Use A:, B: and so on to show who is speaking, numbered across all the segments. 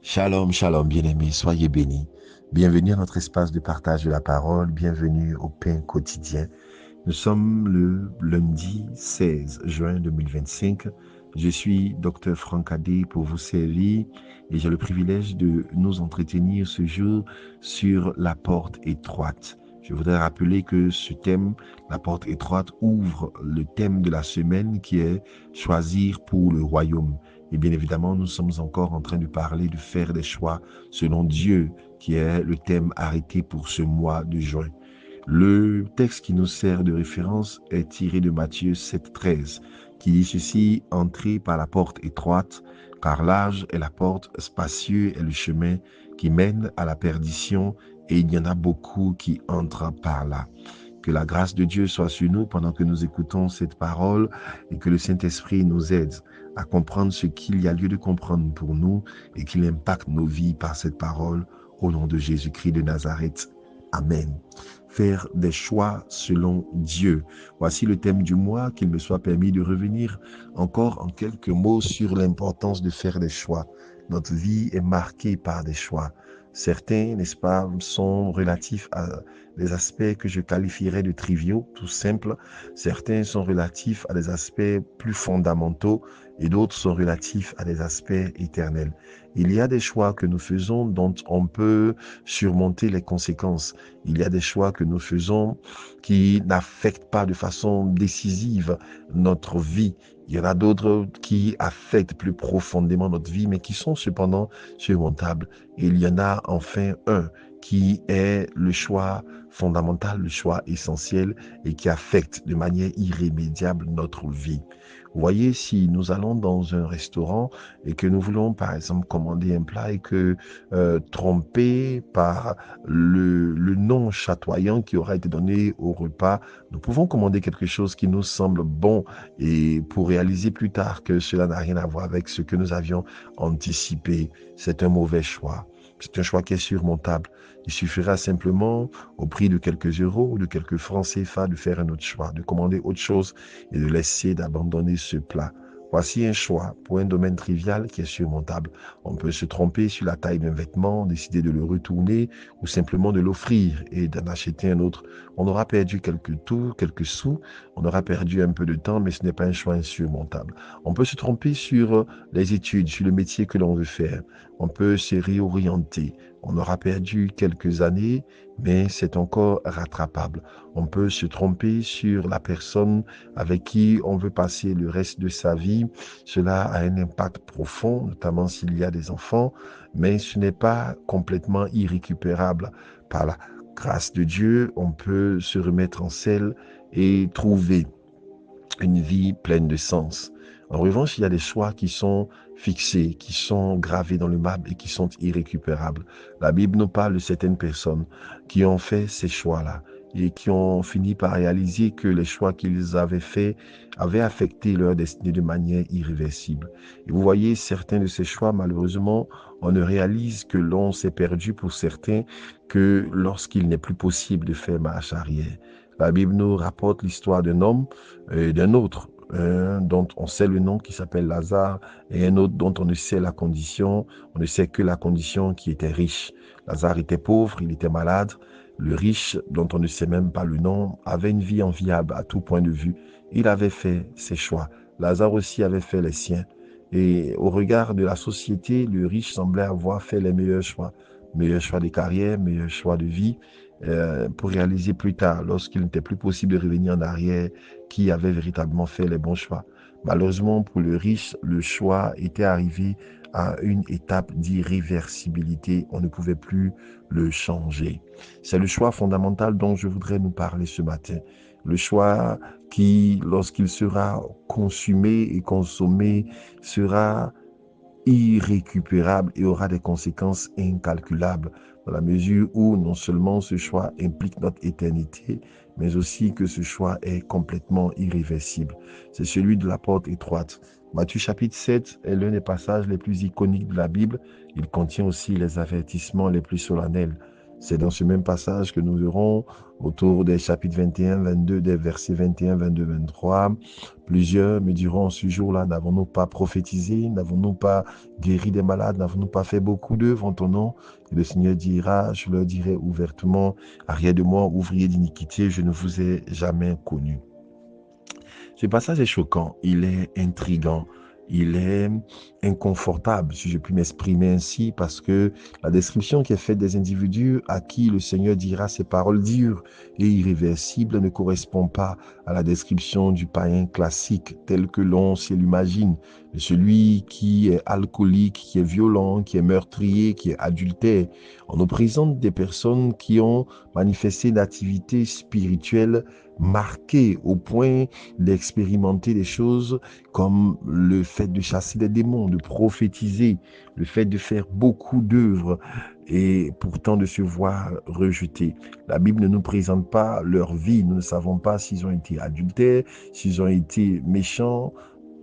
A: Shalom, shalom, bien-aimés, soyez bénis. Bienvenue à notre espace de partage de la parole, bienvenue au pain quotidien. Nous sommes le lundi 16 juin 2025. Je suis Dr Franck Adé pour vous servir et j'ai le privilège de nous entretenir ce jour sur la porte étroite. Je voudrais rappeler que ce thème, la porte étroite, ouvre le thème de la semaine qui est choisir pour le royaume. Et bien évidemment, nous sommes encore en train de parler de faire des choix selon Dieu, qui est le thème arrêté pour ce mois de juin. Le texte qui nous sert de référence est tiré de Matthieu 7,13, qui dit ceci: entrez par la porte étroite, car large est la porte, spacieux est le chemin qui mène à la perdition, et il y en a beaucoup qui entrent par là. Que la grâce de Dieu soit sur nous pendant que nous écoutons cette parole et que le Saint-Esprit nous aide à comprendre ce qu'il y a lieu de comprendre pour nous et qu'il impacte nos vies par cette parole au nom de Jésus-Christ de Nazareth. Amen. Faire des choix selon Dieu. Voici le thème du mois, qu'il me soit permis de revenir encore en quelques mots sur l'importance de faire des choix. Notre vie est marquée par des choix. Certains, n'est-ce pas, sont relatifs à des aspects que je qualifierais de triviaux, tout simples. Certains sont relatifs à des aspects plus fondamentaux et d'autres sont relatifs à des aspects éternels. Il y a des choix que nous faisons dont on peut surmonter les conséquences. Il y a des choix que nous faisons qui n'affectent pas de façon décisive notre vie. Il y en a d'autres qui affectent plus profondément notre vie, mais qui sont cependant surmontables. Et il y en a enfin un qui est le choix fondamental, le choix essentiel et qui affecte de manière irrémédiable notre vie. Vous voyez, si nous allons dans un restaurant et que nous voulons par exemple commander un plat et que trompé par le nom chatoyant qui aura été donné au repas, nous pouvons commander quelque chose qui nous semble bon et pour réaliser plus tard que cela n'a rien à voir avec ce que nous avions anticipé. C'est un mauvais choix. C'est un choix qui est surmontable. Il suffira simplement, au prix de quelques euros ou de quelques francs CFA, de faire un autre choix, de commander autre chose et de laisser d'abandonner ce plat. Voici un choix pour un domaine trivial qui est surmontable. On peut se tromper sur la taille d'un vêtement, décider de le retourner ou simplement de l'offrir et d'en acheter un autre. On aura perdu quelques tours, quelques sous, on aura perdu un peu de temps, mais ce n'est pas un choix insurmontable. On peut se tromper sur les études, sur le métier que l'on veut faire. On peut se réorienter. On aura perdu quelques années, mais c'est encore rattrapable. On peut se tromper sur la personne avec qui on veut passer le reste de sa vie. Cela a un impact profond, notamment s'il y a des enfants, mais ce n'est pas complètement irrécupérable. Par la grâce de Dieu, on peut se remettre en selle et trouver une vie pleine de sens. En revanche, il y a des choix qui sont fixés, qui sont gravés dans le marbre et qui sont irrécupérables. La Bible nous parle de certaines personnes qui ont fait ces choix-là et qui ont fini par réaliser que les choix qu'ils avaient faits avaient affecté leur destinée de manière irréversible. Et vous voyez, certains de ces choix, malheureusement, on ne réalise que l'on s'est perdu pour certains que lorsqu'il n'est plus possible de faire marche arrière. La Bible nous rapporte l'histoire d'un homme et d'un autre, dont on sait le nom qui s'appelle Lazare, et un autre dont on ne sait la condition, on ne sait que la condition qui était riche. Lazare était pauvre, il était malade. Le riche, dont on ne sait même pas le nom, avait une vie enviable à tout point de vue. Il avait fait ses choix. Lazare aussi avait fait les siens. Et au regard de la société, le riche semblait avoir fait les meilleurs choix. Meilleurs choix de carrière, meilleurs choix de vie, pour réaliser plus tard, lorsqu'il n'était plus possible de revenir en arrière, qui avait véritablement fait les bons choix. Malheureusement, pour le riche, le choix était arrivé à une étape d'irréversibilité. On ne pouvait plus le changer. C'est le choix fondamental dont je voudrais nous parler ce matin. Le choix qui, lorsqu'il sera consumé et consommé, sera irrécupérable et aura des conséquences incalculables dans la mesure où non seulement ce choix implique notre éternité, mais aussi que ce choix est complètement irréversible. C'est celui de la porte étroite. Matthieu chapitre 7 est l'un des passages les plus iconiques de la Bible. Il contient aussi les avertissements les plus solennels. C'est dans ce même passage que nous verrons autour des chapitres 21, 22, des versets 21, 22, 23. Plusieurs me diront ce jour-là, n'avons-nous pas prophétisé, n'avons-nous pas guéri des malades, n'avons-nous pas fait beaucoup d'œuvres en ton nom? Et le Seigneur dira, je leur dirai ouvertement, arrière de moi, ouvrier d'iniquité, je ne vous ai jamais connu. Ce passage est choquant, il est intriguant, il est inconfortable, si je puis m'exprimer ainsi, parce que la description qui est faite des individus à qui le Seigneur dira ces paroles dures et irréversibles ne correspond pas à la description du païen classique tel que l'on se l'imagine, de celui qui est alcoolique, qui est violent, qui est meurtrier, qui est adultère. On nous présente des personnes qui ont manifesté une activité spirituelle marquée au point d'expérimenter des choses comme le fait de chasser des démons, de prophétiser, le fait de faire beaucoup d'œuvres et pourtant de se voir rejetés. La Bible ne nous présente pas leur vie. Nous ne savons pas s'ils ont été adultères, s'ils ont été méchants.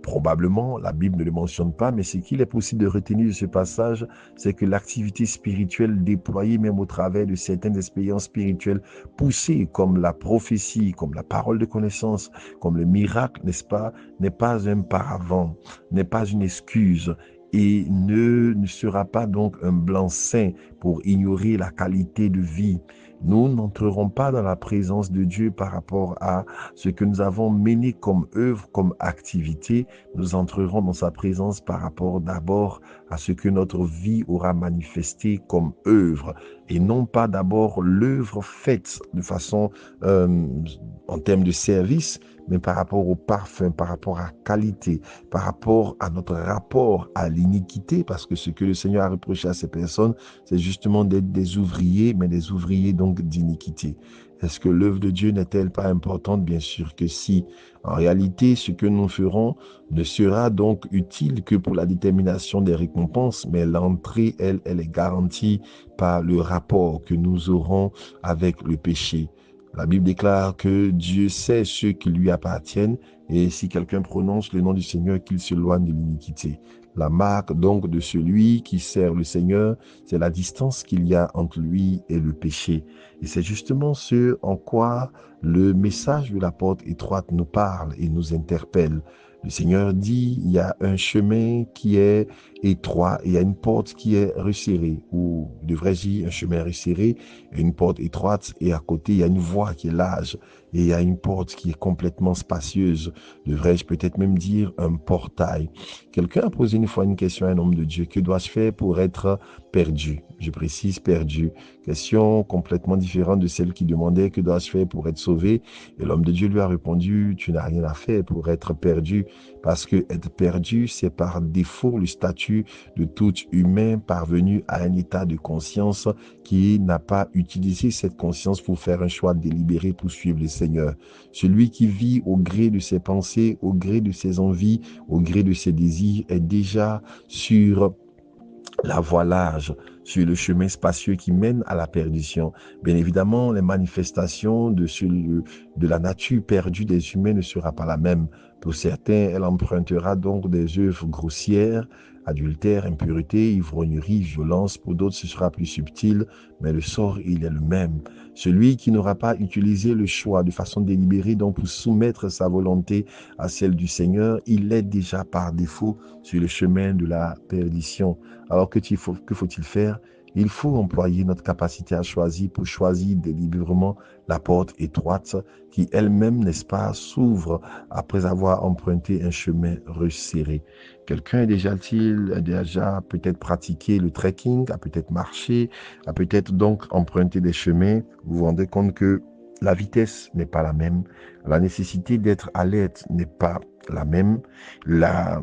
A: Probablement, la Bible ne le mentionne pas, mais ce qu'il est possible de retenir de ce passage, c'est que l'activité spirituelle déployée même au travers de certaines expériences spirituelles poussées, comme la prophétie, comme la parole de connaissance, comme le miracle, n'est-ce pas, n'est pas un paravent, n'est pas une excuse et ne sera pas donc un blanc-seing pour ignorer la qualité de vie. Nous n'entrerons pas dans la présence de Dieu par rapport à ce que nous avons mené comme œuvre, comme activité. Nous entrerons dans sa présence par rapport d'abord à ce que notre vie aura manifesté comme œuvre et non pas d'abord l'œuvre faite de façon en termes de service, mais par rapport au parfum, par rapport à qualité, par rapport à notre rapport à l'iniquité, parce que ce que le Seigneur a reproché à ces personnes, c'est justement d'être des ouvriers, mais des ouvriers donc d'iniquité. Est-ce que l'œuvre de Dieu n'est-elle pas importante? Bien sûr que si. En réalité, ce que nous ferons ne sera donc utile que pour la détermination des récompenses, mais l'entrée, elle est garantie par le rapport que nous aurons avec le péché. La Bible déclare que Dieu sait ceux qui lui appartiennent et si quelqu'un prononce le nom du Seigneur, qu'il s'éloigne de l'iniquité. La marque donc de celui qui sert le Seigneur, c'est la distance qu'il y a entre lui et le péché. Et c'est justement ce en quoi le message de la porte étroite nous parle et nous interpelle. Le Seigneur dit, il y a un chemin qui est étroit et il y a une porte qui est resserrée, ou devrais-je dire un chemin resserré, une porte étroite et à côté il y a une voie qui est large et il y a une porte qui est complètement spacieuse, devrais-je peut-être même dire un portail. Quelqu'un a posé une fois une question à un homme de Dieu, que dois-je faire pour être perdu? Je précise perdu. Question complètement différente de celle qui demandait que dois-je faire pour être sauvé. Et l'homme de Dieu lui a répondu, tu n'as rien à faire pour être perdu, parce que être perdu, c'est par défaut le statut de tout humain parvenu à un état de conscience qui n'a pas utilisé cette conscience pour faire un choix délibéré pour suivre le Seigneur. Celui qui vit au gré de ses pensées, au gré de ses envies, au gré de ses désirs est déjà sur la voie large, sur le chemin spacieux qui mène à la perdition. Bien évidemment, les manifestations de la nature perdue des humains ne sera pas la même. Pour certains, elle empruntera donc des œuvres grossières, adultère, impureté, ivrognerie, violence. Pour d'autres, ce sera plus subtil, mais le sort, il est le même. Celui qui n'aura pas utilisé le choix de façon délibérée, donc pour soumettre sa volonté à celle du Seigneur, il est déjà par défaut sur le chemin de la perdition. Alors que faut-il faire? Il faut employer notre capacité à choisir pour choisir délibérément la porte étroite qui elle-même, n'est-ce pas, s'ouvre après avoir emprunté un chemin resserré. Quelqu'un a déjà peut-être pratiqué le trekking, a peut-être marché, a peut-être donc emprunté des chemins. Vous vous rendez compte que la vitesse n'est pas la même, la nécessité d'être alerte n'est pas la même, la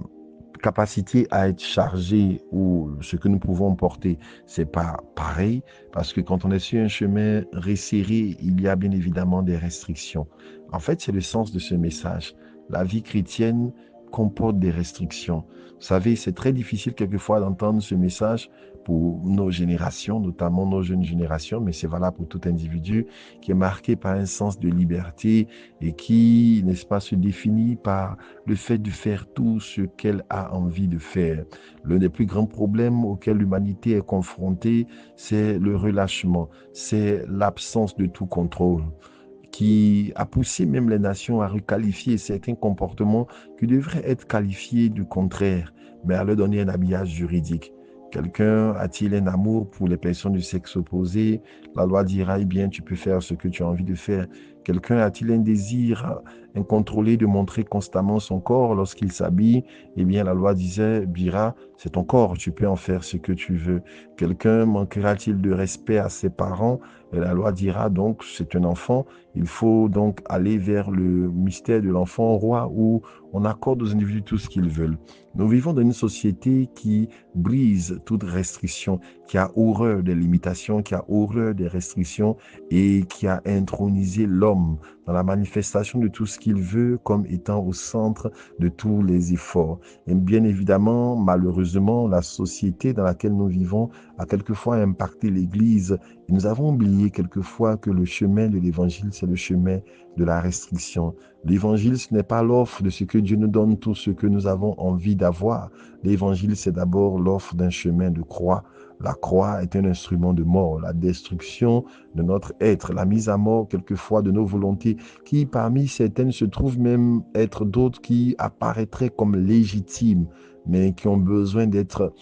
A: capacité à être chargé ou ce que nous pouvons porter, c'est pas pareil parce que quand on est sur un chemin resserré, il y a bien évidemment des restrictions. En fait, c'est le sens de ce message. La vie chrétienne comporte des restrictions. Vous savez, c'est très difficile quelquefois d'entendre ce message pour nos générations, notamment nos jeunes générations, mais c'est valable pour tout individu qui est marqué par un sens de liberté et qui, n'est-ce pas, se définit par le fait de faire tout ce qu'elle a envie de faire. L'un des plus grands problèmes auxquels l'humanité est confrontée, c'est le relâchement, c'est l'absence de tout contrôle qui a poussé même les nations à requalifier certains comportements qui devraient être qualifiés du contraire, mais à leur donner un habillage juridique. Quelqu'un a-t-il un amour pour les personnes du sexe opposé? La loi dira, eh bien, tu peux faire ce que tu as envie de faire. Quelqu'un a-t-il un désir incontrôlé de montrer constamment son corps lorsqu'il s'habille? Eh bien, la loi dira, c'est ton corps, tu peux en faire ce que tu veux. Quelqu'un manquera-t-il de respect à ses parents? Et la loi dira donc, c'est un enfant, il faut donc aller vers le mystère de l'enfant roi où on accorde aux individus tout ce qu'ils veulent. Nous vivons dans une société qui brise toute restriction, qui a horreur des limitations, qui a horreur des restrictions et qui a intronisé l'homme dans la manifestation de tout ce qu'il veut comme étant au centre de tous les efforts. Et bien évidemment, malheureusement, la société dans laquelle nous vivons a quelquefois impacté l'Église et nous avons oublié quelquefois que le chemin de l'Évangile, c'est le chemin de la restriction. L'Évangile, ce n'est pas l'offre de ce que Dieu nous donne, tout ce que nous avons envie d'avoir. L'Évangile, c'est d'abord l'offre d'un chemin de croix. La croix est un instrument de mort, la destruction de notre être, la mise à mort quelquefois de nos volontés, qui parmi certaines se trouvent même être d'autres qui apparaîtraient comme légitimes, mais qui ont besoin d'être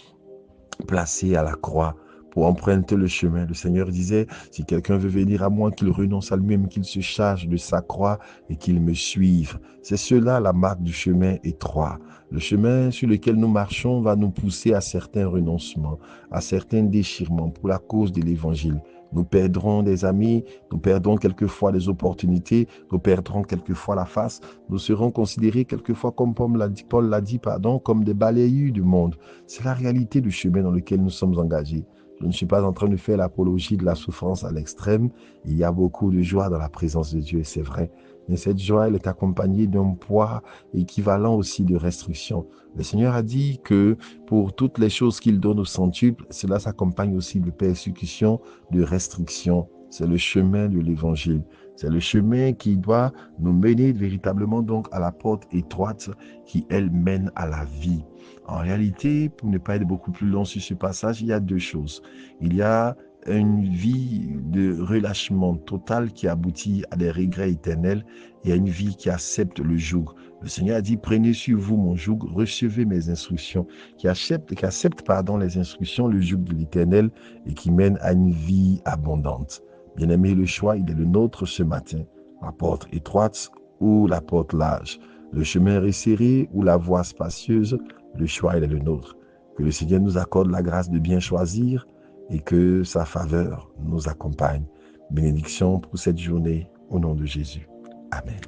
A: placées à la croix pour emprunter le chemin. Le Seigneur disait, si quelqu'un veut venir à moi, qu'il renonce à lui-même, qu'il se charge de sa croix et qu'il me suive. C'est cela la marque du chemin étroit. Le chemin sur lequel nous marchons va nous pousser à certains renoncements, à certains déchirements pour la cause de l'Évangile. Nous perdrons des amis, nous perdrons quelquefois des opportunités, nous perdrons quelquefois la face, nous serons considérés quelquefois comme Paul l'a dit, comme des balayeurs du monde. C'est la réalité du chemin dans lequel nous sommes engagés. Je ne suis pas en train de faire l'apologie de la souffrance à l'extrême. Il y a beaucoup de joie dans la présence de Dieu, c'est vrai. Mais cette joie, elle est accompagnée d'un poids équivalent aussi de restrictions. Le Seigneur a dit que pour toutes les choses qu'il donne au centuple, cela s'accompagne aussi de persécutions, de restrictions. C'est le chemin de l'Évangile. C'est le chemin qui doit nous mener véritablement donc à la porte étroite qui, elle, mène à la vie. En réalité, pour ne pas être beaucoup plus long sur ce passage, il y a deux choses. Il y a une vie de relâchement total qui aboutit à des regrets éternels et à une vie qui accepte le joug. Le Seigneur a dit, prenez sur vous mon joug, recevez mes instructions, qui accepte les instructions, le joug de l'Éternel et qui mène à une vie abondante. Bien-aimé, le choix, il est le nôtre ce matin. La porte étroite ou la porte large. Le chemin resserré ou la voie spacieuse, le choix, il est le nôtre. Que le Seigneur nous accorde la grâce de bien choisir et que sa faveur nous accompagne. Bénédiction pour cette journée, au nom de Jésus. Amen.